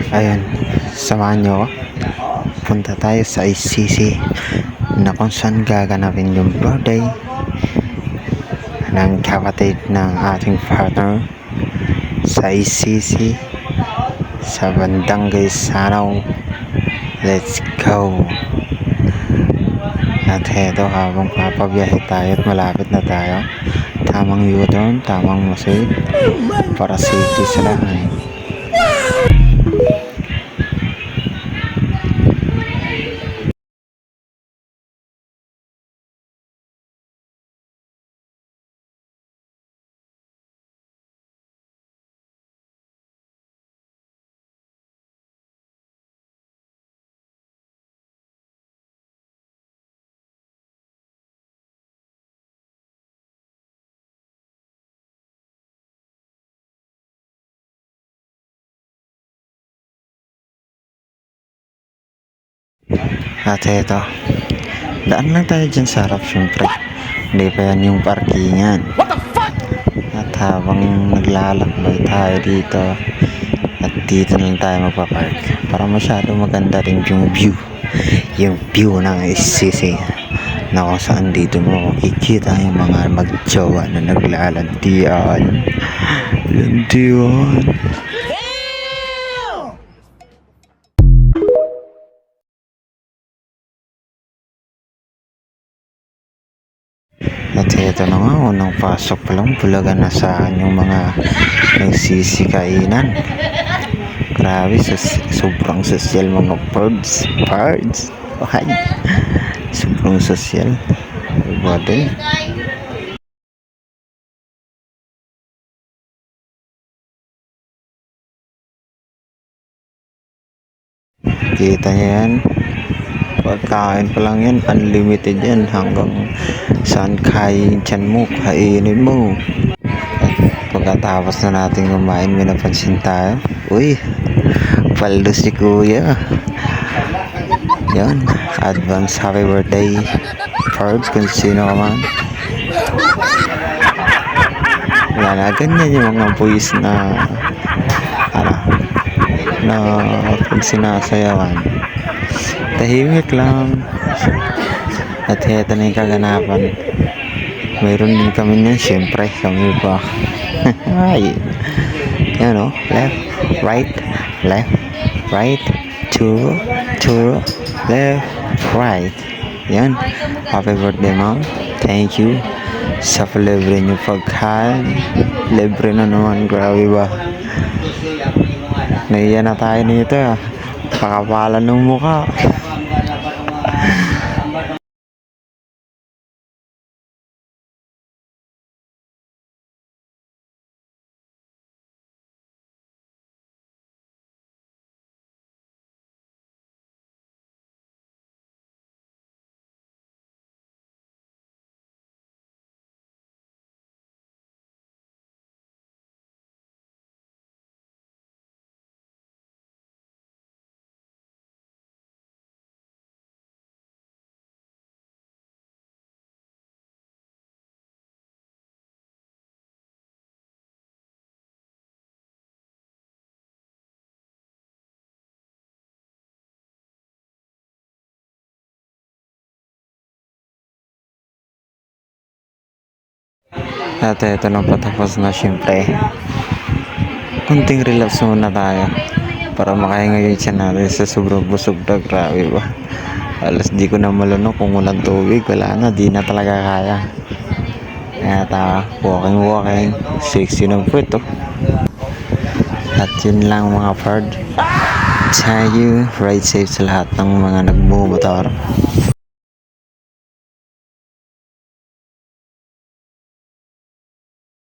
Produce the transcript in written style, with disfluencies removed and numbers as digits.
Ayun, samahan nyo ako. Punta tayo sa ICC na kung saan gaganapin yung birthday ng kapatid ng ating partner sa ICC sa bandang Gaisano. Let's go! At heto, habang papabiyahe tayo at malapit na tayo, tamang U-turn, tamang masid para safety sa lahat. At eto, daan lang tayo dyan sa harap syempre. Hindi pa yan yung parkingan. At habang naglalakbay tayo dito, at dito lang tayo magpapark para masyado maganda rin yung view. Yung view ng ICC na kung saan dito mo makikita yung mga magjowa na naglalantian. Lantian. At ito na nga, unang pasok pa lang, bulaga na saan yung mga nagsisikainan. Grabe, sobrang sosyal mga birds. Ay, sobrang sosyal. Everybody. Kita niya yan. Pagkain pa lang yan, unlimited yan. Hanggang saan kain tiyan mo, kainin mo. At pagkatapos na natin kumain, may napansin tayo. Uy, paldo si kuya. Yan, advance happy birthday Forbes kung sino ka man. Wala na, ganyan yung mga boys na na pag sinasayawan tahimik lang. At heto na yung kaganapan. Mayroon din kami niyan, syempre kami pa. Ay, yan o, left, right, two, left, right. Yan, happy birthday ma'am, thank you sa libre nyo pagkain. Libre na naman, grabe ba. Naiya na tayo nito, pakapalan ng mukha. At ito na patapos na, syempre kunting relax muna tayo para makahinga yung tiyan natin sa sobrang busog na. Grabe ba, alas di ko na malunok. Kung walang tubig, wala na, di na talaga kaya. At walking sexy ng puwet. At yun lang mga part. Thank you, ride safe sa lahat ng mga nagmumotor.